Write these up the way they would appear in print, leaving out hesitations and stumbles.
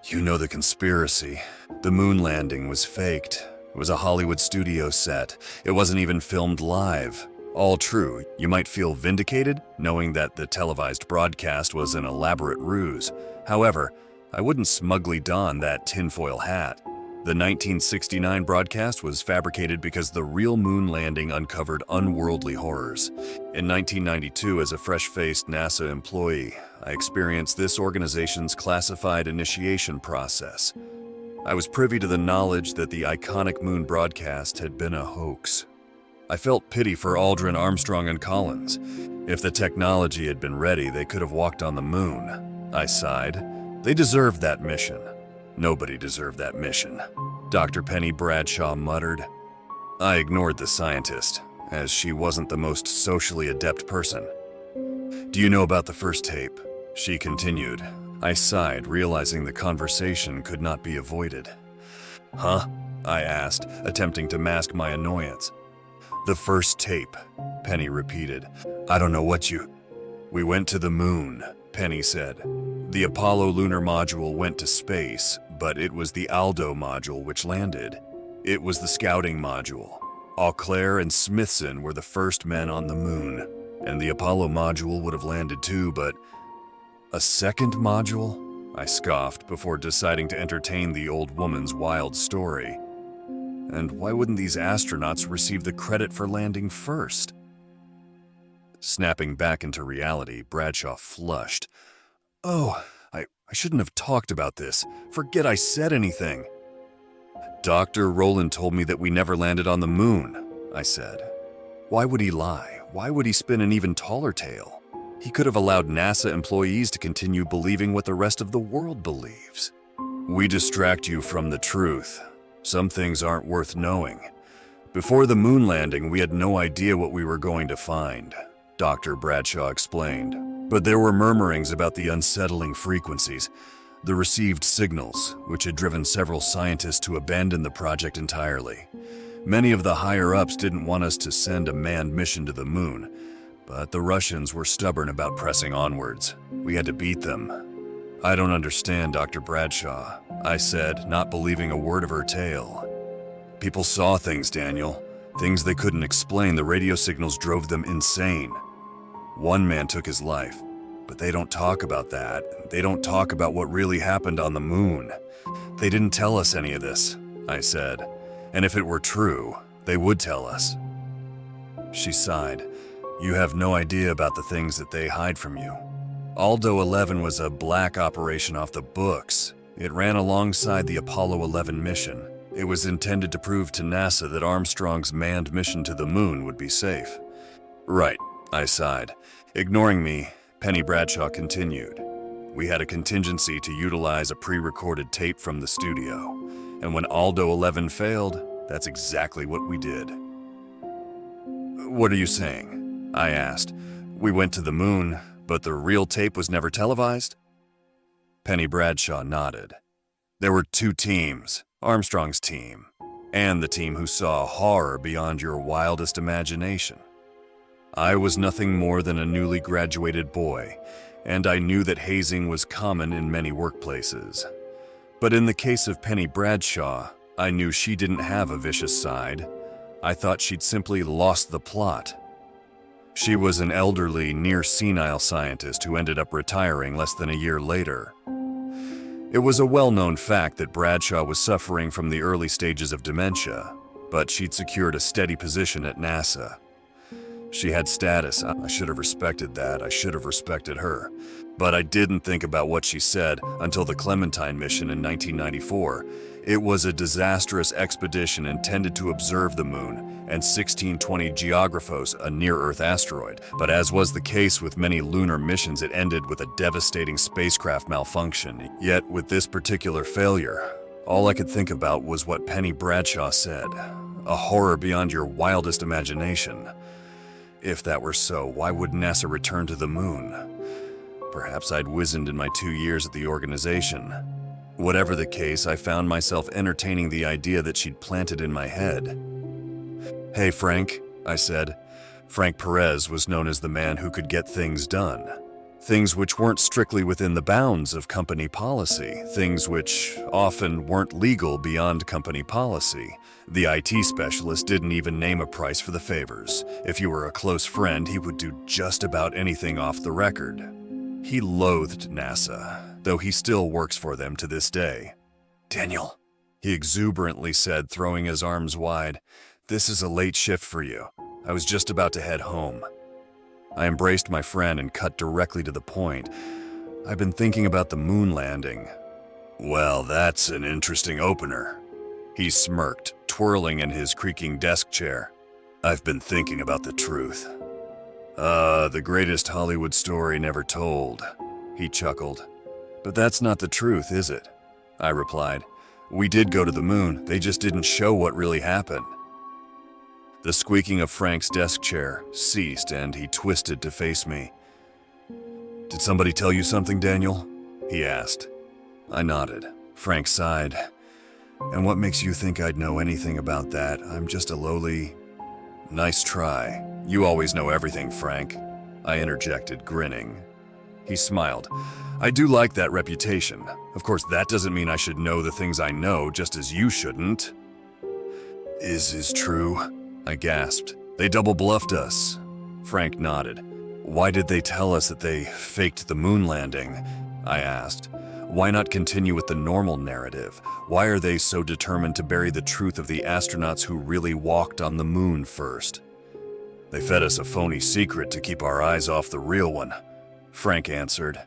You know the conspiracy. The moon landing was faked. It was a Hollywood studio set. It wasn't even filmed live. All true. You might feel vindicated, knowing that the televised broadcast was an elaborate ruse. However, I wouldn't smugly don that tinfoil hat. The 1969 broadcast was fabricated because the real moon landing uncovered unworldly horrors. In 1992, as a fresh-faced NASA employee, I experienced this organization's classified initiation process. I was privy to the knowledge that the iconic moon broadcast had been a hoax. I felt pity for Aldrin, Armstrong, and Collins. If the technology had been ready, they could have walked on the moon. I sighed. They deserved that mission. Nobody deserved that mission, Dr. Penny Bradshaw muttered. I ignored the scientist, as she wasn't the most socially adept person. Do you know about the first tape? She continued. I sighed, realizing the conversation could not be avoided. Huh? I asked, attempting to mask my annoyance. The first tape, Penny repeated. I don't know what you... We went to the moon, Penny said. The Apollo lunar module went to space, but it was the Aldo module which landed. It was the scouting module. Auclair and Smithson were the first men on the moon, and the Apollo module would have landed too, but... A second module? I scoffed before deciding to entertain the old woman's wild story. And why wouldn't these astronauts receive the credit for landing first? Snapping back into reality, Bradshaw flushed. Oh, I shouldn't have talked about this. Forget I said anything. Dr. Rowland told me that we never landed on the moon, I said. Why would he lie? Why would he spin an even taller tale? He could have allowed NASA employees to continue believing what the rest of the world believes. We distract you from the truth. Some things aren't worth knowing. Before the moon landing, we had no idea what we were going to find, Dr. Bradshaw explained. But there were murmurings about the unsettling frequencies, the received signals, which had driven several scientists to abandon the project entirely. Many of the higher-ups didn't want us to send a manned mission to the moon, but the Russians were stubborn about pressing onwards. We had to beat them. I don't understand, Dr. Bradshaw, I said, not believing a word of her tale. People saw things, Daniel. Things they couldn't explain. The radio signals drove them insane. One man took his life, but they don't talk about that. They don't talk about what really happened on the moon. They didn't tell us any of this, I said. And if it were true, they would tell us. She sighed. You have no idea about the things that they hide from you. Aldo 11 was a black operation off the books. It ran alongside the Apollo 11 mission. It was intended to prove to NASA that Armstrong's manned mission to the moon would be safe. Right, I sighed. Ignoring me, Penny Bradshaw continued. We had a contingency to utilize a pre-recorded tape from the studio. And when Aldo 11 failed, that's exactly what we did. What are you saying? I asked. We went to the moon, but the real tape was never televised? Penny Bradshaw nodded. There were two teams, Armstrong's team, and the team who saw horror beyond your wildest imagination. I was nothing more than a newly graduated boy, and I knew that hazing was common in many workplaces. But in the case of Penny Bradshaw, I knew she didn't have a vicious side. I thought she'd simply lost the plot. She was an elderly, near-senile scientist who ended up retiring less than a year later. It was a well-known fact that Bradshaw was suffering from the early stages of dementia, but she'd secured a steady position at NASA. She had status. I should have respected that. I should have respected her. But I didn't think about what she said until the Clementine mission in 1994. It was a disastrous expedition intended to observe the moon and 1620 Geographos, a near-Earth asteroid. But as was the case with many lunar missions, it ended with a devastating spacecraft malfunction. Yet with this particular failure, all I could think about was what Penny Bradshaw said. A horror beyond your wildest imagination. If that were so, why would NASA return to the moon? Perhaps I'd wizened in my 2 years at the organization. Whatever the case, I found myself entertaining the idea that she'd planted in my head. Hey, Frank, I said. Frank Perez was known as the man who could get things done. Things which weren't strictly within the bounds of company policy, things which often weren't legal beyond company policy. The IT specialist didn't even name a price for the favors. If you were a close friend, he would do just about anything off the record. He loathed NASA, though he still works for them to this day. "Daniel," he exuberantly said, throwing his arms wide, "this is a late shift for you. I was just about to head home." I embraced my friend and cut directly to the point. "I've been thinking about the moon landing." "Well, that's an interesting opener." He smirked, twirling in his creaking desk chair. "I've been thinking about the truth." The greatest Hollywood story never told," he chuckled. "But that's not the truth, is it?" I replied. "We did go to the moon, they just didn't show what really happened." The squeaking of Frank's desk chair ceased and he twisted to face me. "Did somebody tell you something, Daniel?" he asked. I nodded. Frank sighed. "And what makes you think I'd know anything about that? I'm just a lowly—" "Nice try. You always know everything, Frank," I interjected, grinning. He smiled. "I do like that reputation. Of course, that doesn't mean I should know the things I know, just as you shouldn't." Is true?" I gasped. "They double-bluffed us." Frank nodded. "Why did they tell us that they faked the moon landing?" I asked. "Why not continue with the normal narrative? Why are they so determined to bury the truth of the astronauts who really walked on the moon first?" "They fed us a phony secret to keep our eyes off the real one," Frank answered.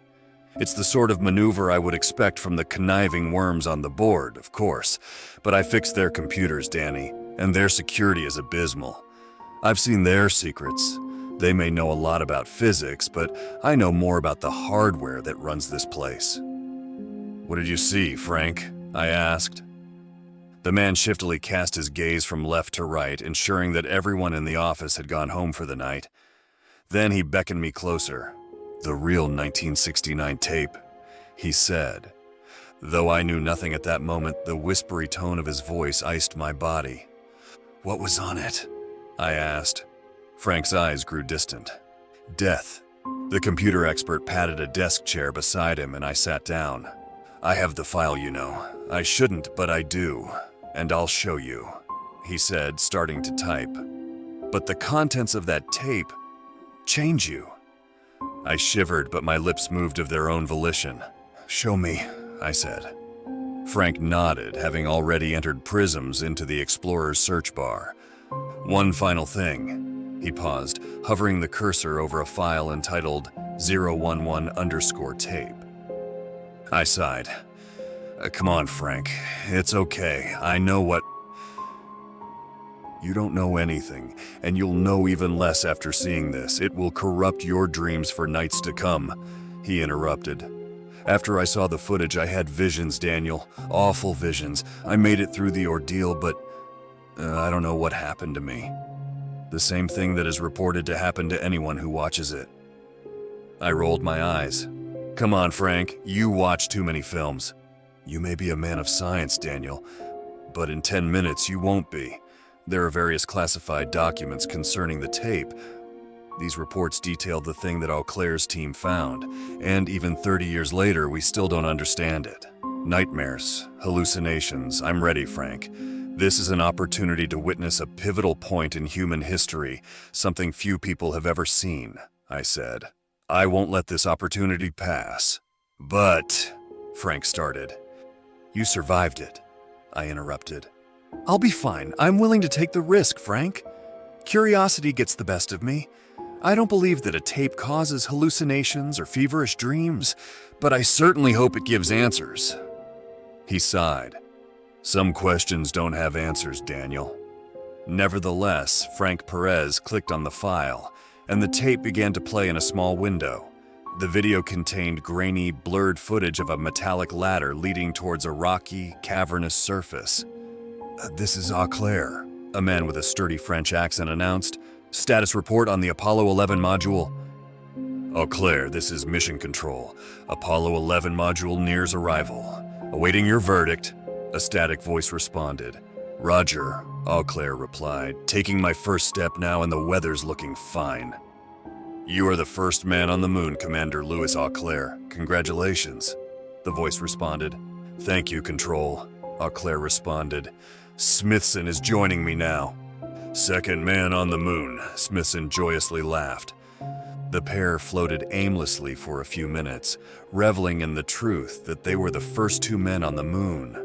"It's the sort of maneuver I would expect from the conniving worms on the board, of course. But I fixed their computers, Danny, and their security is abysmal. I've seen their secrets. They may know a lot about physics, but I know more about the hardware that runs this place." "What did you see, Frank?" I asked. The man shiftily cast his gaze from left to right, ensuring that everyone in the office had gone home for the night. Then he beckoned me closer. "The real 1969 tape," he said. Though I knew nothing at that moment, the whispery tone of his voice iced my body. "What was on it?" I asked. Frank's eyes grew distant. "Death." The computer expert patted a desk chair beside him and I sat down. "I have the file, you know. I shouldn't, but I do. And I'll show you," he said, starting to type. "But the contents of that tape change you." I shivered, but my lips moved of their own volition. "Show me," I said. Frank nodded, having already entered prisms into the Explorer's search bar. "One final thing." He paused, hovering the cursor over a file entitled 011_tape. I sighed. Come on, Frank. It's okay. I know what—" "You don't know anything, and you'll know even less after seeing this. It will corrupt your dreams for nights to come," he interrupted. "After I saw the footage, I had visions, Daniel. Awful visions. I made it through the ordeal, but I don't know what happened to me. The same thing that is reported to happen to anyone who watches it." I rolled my eyes. "Come on, Frank. You watch too many films." "You may be a man of science, Daniel, but in 10 minutes you won't be. There are various classified documents concerning the tape. These reports detail the thing that Auclair's team found, and even 30 years later, we still don't understand it. Nightmares, hallucinations. I'm ready, Frank. This is an opportunity to witness a pivotal point in human history, something few people have ever seen," I said. "I won't let this opportunity pass." "But—" Frank started. "You survived it," I interrupted. "I'll be fine. I'm willing to take the risk, Frank. Curiosity gets the best of me. I don't believe that a tape causes hallucinations or feverish dreams, but I certainly hope it gives answers." He sighed. "Some questions don't have answers, Daniel." Nevertheless, Frank Perez clicked on the file, and the tape began to play in a small window. The video contained grainy, blurred footage of a metallic ladder leading towards a rocky, cavernous surface. "This is Auclair," a man with a sturdy French accent announced. "Status report on the Apollo 11 module." "Auclair, this is Mission Control. Apollo 11 module nears arrival. Awaiting your verdict," a static voice responded. "Roger," Auclair replied, "taking my first step now and the weather's looking fine." You are the first man on the moon, Commander Louis Auclair. Congratulations. The voice responded. Thank you, Control. Auclair responded. Smithson is joining me now. Second man on the moon, Smithson joyously laughed. The pair floated aimlessly for a few minutes, reveling in the truth that they were the first two men on the moon.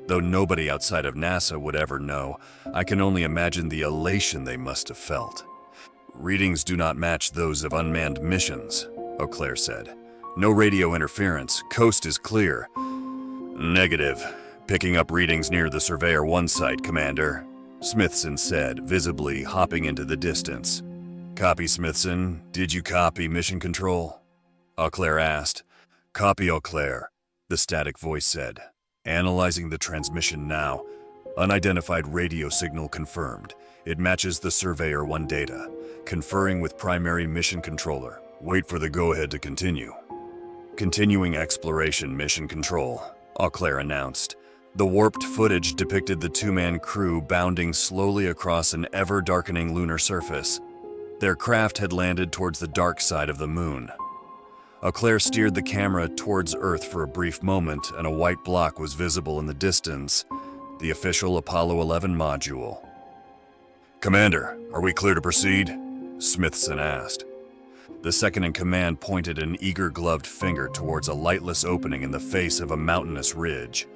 Though nobody outside of NASA would ever know, I can only imagine the elation they must have felt. Readings do not match those of unmanned missions, Auclair said. No radio interference. Coast is clear. Negative. Picking up readings near the Surveyor 1 site, Commander, Smithson said, visibly hopping into the distance. Copy, Smithson. Did you copy Mission Control? Auclair asked. Copy, Auclair, the static voice said. Analyzing the transmission now. Unidentified radio signal confirmed. It matches the Surveyor 1 data. Conferring with primary mission controller. Wait for the go-ahead to continue. Continuing exploration, Mission Control, Auclair announced. The warped footage depicted the two-man crew bounding slowly across an ever-darkening lunar surface. Their craft had landed towards the dark side of the moon. Auclair steered the camera towards Earth for a brief moment, and a white block was visible in the distance. The official Apollo 11 module. Commander, are we clear to proceed? Smithson asked. The second-in-command pointed an eager-gloved finger towards a lightless opening in the face of a mountainous ridge.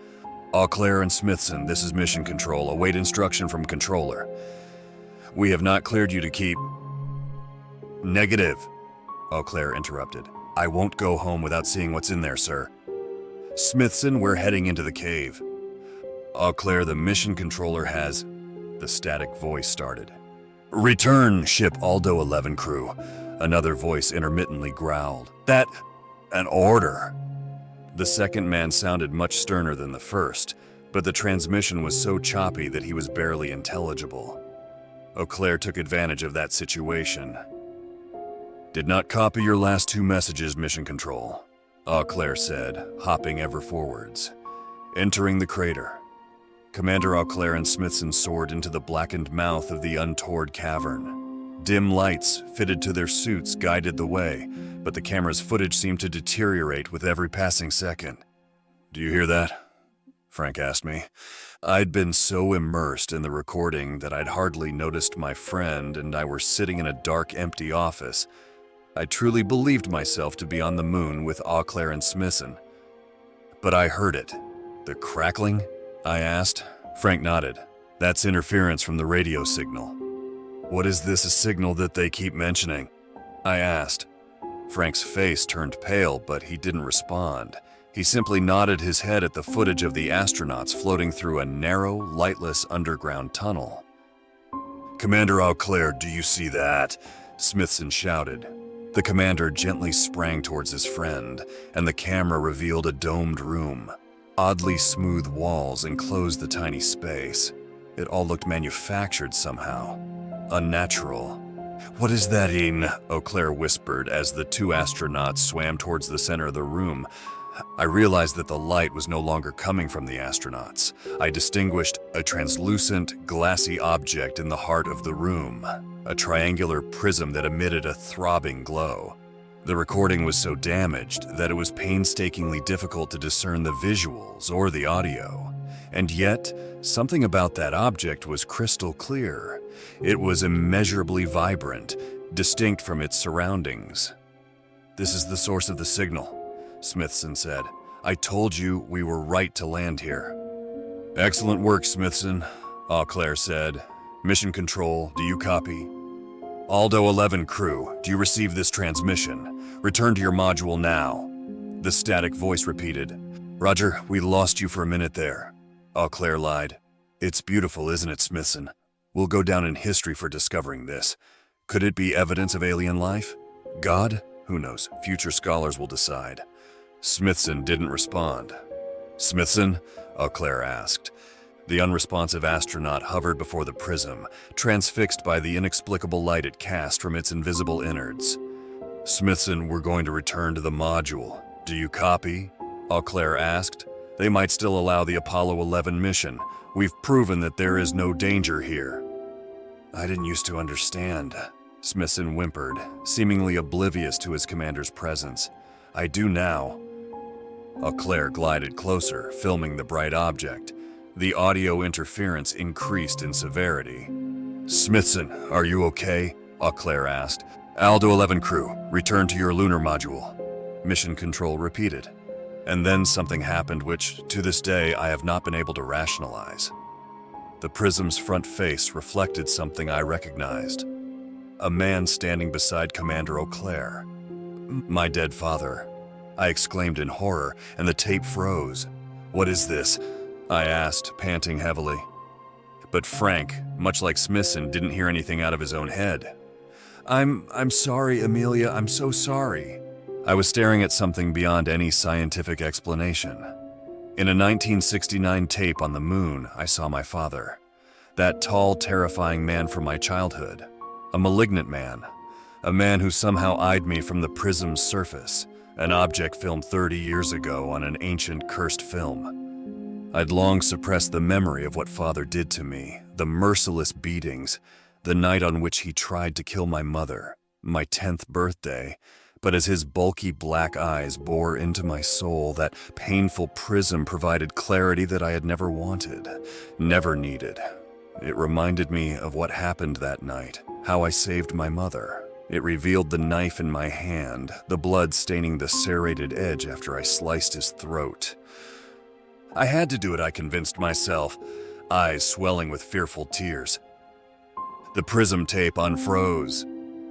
Auclair and Smithson, this is Mission Control. Await instruction from Controller. We have not cleared you to keep... Negative, Auclair interrupted. I won't go home without seeing what's in there, sir. Smithson, we're heading into the cave. Auclair, the Mission Controller has... The static voice started. Return, ship Aldo 11 crew. Another voice intermittently growled. That... an order. The second man sounded much sterner than the first, but the transmission was so choppy that he was barely intelligible. Auclair took advantage of that situation. Did not copy your last two messages, Mission Control, Auclair said, hopping ever forwards. Entering the crater. Commander Auclair and Smithson soared into the blackened mouth of the untoured cavern. Dim lights, fitted to their suits, guided the way, but the camera's footage seemed to deteriorate with every passing second. Do you hear that? Frank asked me. I'd been so immersed in the recording that I'd hardly noticed my friend and I were sitting in a dark, empty office. I truly believed myself to be on the moon with Auclair and Smithson. But I heard it. The crackling? I asked. Frank nodded. That's interference from the radio signal. What is this a signal that they keep mentioning? I asked. Frank's face turned pale, but he didn't respond. He simply nodded his head at the footage of the astronauts floating through a narrow, lightless underground tunnel. Commander Auclair, do you see that? Smithson shouted. The commander gently sprang towards his friend, and the camera revealed a domed room. Oddly smooth walls enclosed the tiny space. It all looked manufactured somehow. Unnatural. What is that in? Auclair whispered as the two astronauts swam towards the center of the room. I realized that the light was no longer coming from the astronauts. I distinguished a translucent, glassy object in the heart of the room, a triangular prism that emitted a throbbing glow. The recording was so damaged that it was painstakingly difficult to discern the visuals or the audio. And yet, something about that object was crystal clear. It was immeasurably vibrant, distinct from its surroundings. This is the source of the signal, Smithson said. I told you we were right to land here. Excellent work, Smithson, Auclair said. Mission Control, do you copy? Aldo 11 crew, do you receive this transmission? Return to your module now. The static voice repeated. Roger, we lost you for a minute there. Auclair lied. It's beautiful, isn't it, Smithson? We'll go down in history for discovering this. Could it be evidence of alien life? God? Who knows? Future scholars will decide. Smithson didn't respond. Smithson? Auclair asked. The unresponsive astronaut hovered before the prism, transfixed by the inexplicable light it cast from its invisible innards. Smithson, we're going to return to the module. Do you copy? Auclair asked. They might still allow the Apollo 11 mission. We've proven that there is no danger here. I didn't used to understand, Smithson whimpered, seemingly oblivious to his commander's presence. "I do now." Auclair glided closer, filming the bright object. The audio interference increased in severity. "Smithson, are you okay?" Auclair asked. "Aldo 11 crew, return to your lunar module." Mission Control repeated. And then something happened which, to this day, I have not been able to rationalize. The prism's front face reflected something I recognized. A man standing beside Commander Auclair. "My dead father," I exclaimed in horror, and the tape froze. "What is this?" I asked, panting heavily. But Frank, much like Smithson, didn't hear anything out of his own head. I'm sorry, Amelia, I'm so sorry." I was staring at something beyond any scientific explanation. In a 1969 tape on the moon, I saw my father. That tall, terrifying man from my childhood. A malignant man. A man who somehow eyed me from the prism's surface, an object filmed 30 years ago on an ancient, cursed film. I'd long suppressed the memory of what father did to me, the merciless beatings, the night on which he tried to kill my mother, my 10th birthday. But as his bulky black eyes bore into my soul, that painful prism provided clarity that I had never wanted, never needed. It reminded me of what happened that night, how I saved my mother. It revealed the knife in my hand, the blood staining the serrated edge after I sliced his throat. I had to do it, I convinced myself, eyes swelling with fearful tears. The prism tape unfroze.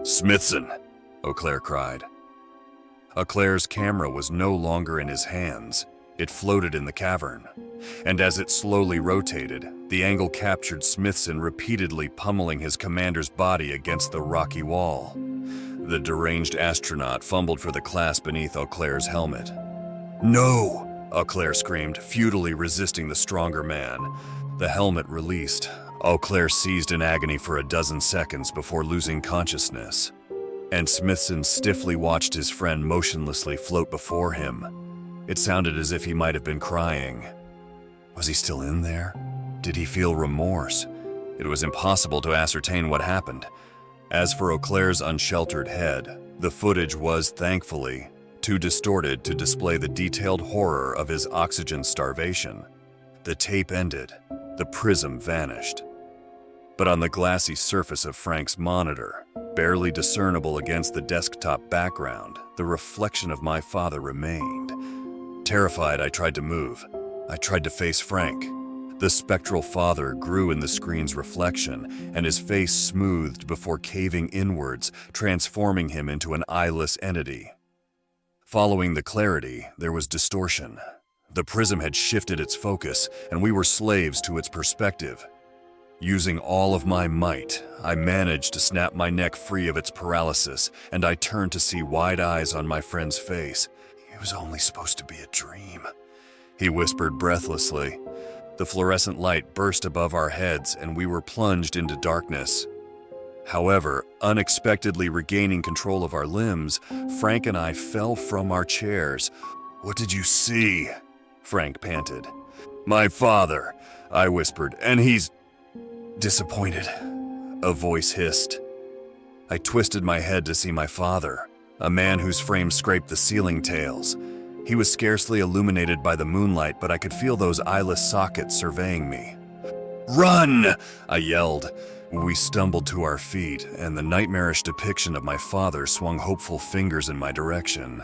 "Smithson!" Auclair cried. Auclair's camera was no longer in his hands. It floated in the cavern. And as it slowly rotated, the angle captured Smithson repeatedly pummeling his commander's body against the rocky wall. The deranged astronaut fumbled for the clasp beneath Auclair's helmet. "No!" Auclair screamed, futilely resisting the stronger man. The helmet released. Auclair seized in agony for a dozen seconds before losing consciousness. And Smithson stiffly watched his friend motionlessly float before him. It sounded as if he might have been crying. Was he still in there? Did he feel remorse? It was impossible to ascertain what happened. As for Auclair's unsheltered head, the footage was, thankfully, too distorted to display the detailed horror of his oxygen starvation. The tape ended. The prism vanished. But on the glassy surface of Frank's monitor, barely discernible against the desktop background, the reflection of my father remained. Terrified, I tried to move. I tried to face Frank. The spectral father grew in the screen's reflection, and his face smoothed before caving inwards, transforming him into an eyeless entity. Following the clarity, there was distortion. The prism had shifted its focus, and we were slaves to its perspective. Using all of my might, I managed to snap my neck free of its paralysis, and I turned to see wide eyes on my friend's face. "It was only supposed to be a dream," he whispered breathlessly. The fluorescent light burst above our heads, and we were plunged into darkness. However, unexpectedly regaining control of our limbs, Frank and I fell from our chairs. "What did you see?" Frank panted. "My father," I whispered, "and he's disappointed," a voice hissed. I twisted my head to see my father, a man whose frame scraped the ceiling tiles. He was scarcely illuminated by the moonlight, but I could feel those eyeless sockets surveying me. "Run!" I yelled. We stumbled to our feet, and the nightmarish depiction of my father swung hopeful fingers in my direction.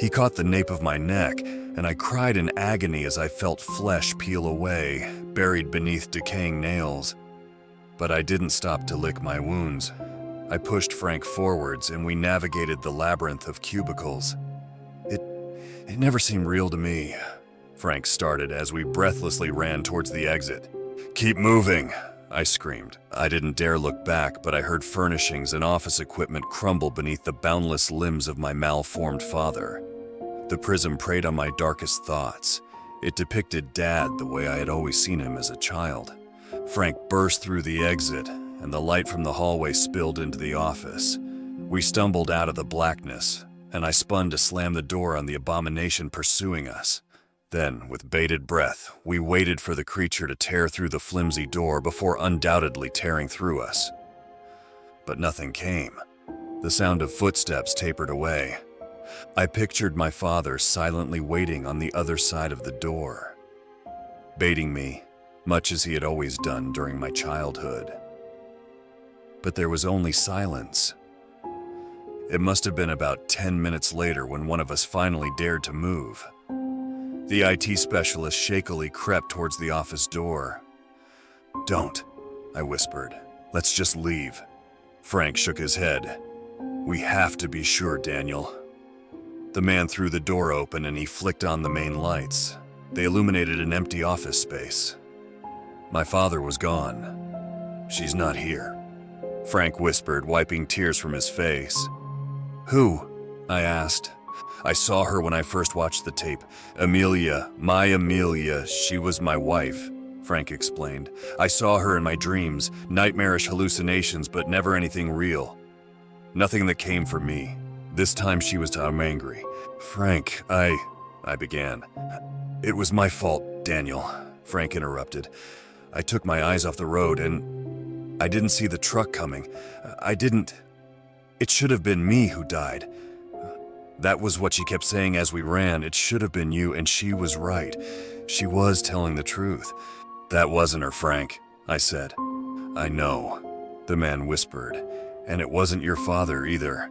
He caught the nape of my neck, and I cried in agony as I felt flesh peel away, buried beneath decaying nails. But I didn't stop to lick my wounds. I pushed Frank forwards, and we navigated the labyrinth of cubicles. It never seemed real to me, Frank started as we breathlessly ran towards the exit. "Keep moving," I screamed. I didn't dare look back, but I heard furnishings and office equipment crumble beneath the boundless limbs of my malformed father. The prism preyed on my darkest thoughts. It depicted Dad the way I had always seen him as a child. Frank burst through the exit, and the light from the hallway spilled into the office. We stumbled out of the blackness, and I spun to slam the door on the abomination pursuing us. Then, with bated breath, we waited for the creature to tear through the flimsy door before undoubtedly tearing through us. but nothing came. The sound of footsteps tapered away. I pictured my father silently waiting on the other side of the door, baiting me, much as he had always done during my childhood. But there was only silence. It must have been about 10 minutes later when one of us finally dared to move. The IT specialist shakily crept towards the office door. "Don't," I whispered. "Let's just leave." Frank shook his head. "We have to be sure, Daniel." The man threw the door open and he flicked on the main lights. They illuminated an empty office space. My father was gone. "She's not here," Frank whispered, wiping tears from his face. "Who?" I asked. "I saw her when I first watched the tape. Amelia, my Amelia, she was my wife," Frank explained. "I saw her in my dreams, nightmarish hallucinations, but never anything real. Nothing that came for me. This time she was angry." "Frank, I began. "It was my fault, Daniel," Frank interrupted. "I took my eyes off the road and I didn't see the truck coming. It should have been me who died. That was what she kept saying as we ran. It should have been you, and she was right. She was telling the truth." "That wasn't her, Frank," I said. "I know," the man whispered. "And it wasn't your father either."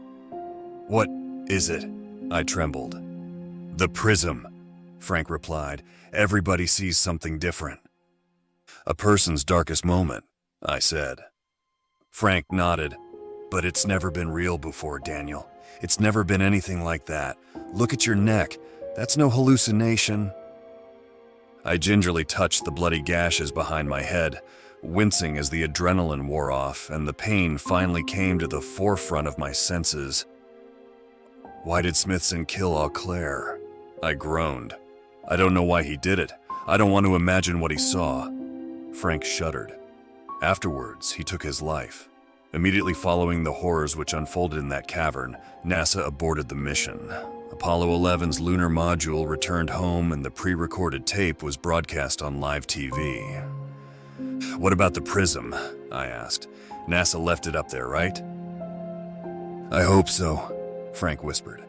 "What is it?" I trembled. "The prism," Frank replied. "Everybody sees something different." "A person's darkest moment," I said. Frank nodded. "But it's never been real before, Daniel. It's never been anything like that. Look at your neck. That's no hallucination." I gingerly touched the bloody gashes behind my head, wincing as the adrenaline wore off and the pain finally came to the forefront of my senses. "Why did Smithson kill Auclair?" I groaned. "I don't know why he did it. I don't want to imagine what he saw." Frank shuddered. "Afterwards, he took his life. Immediately following the horrors which unfolded in that cavern, NASA aborted the mission. Apollo 11's lunar module returned home and the pre-recorded tape was broadcast on live TV. "What about the prism?" I asked. "NASA left it up there, right?" "I hope so," Frank whispered.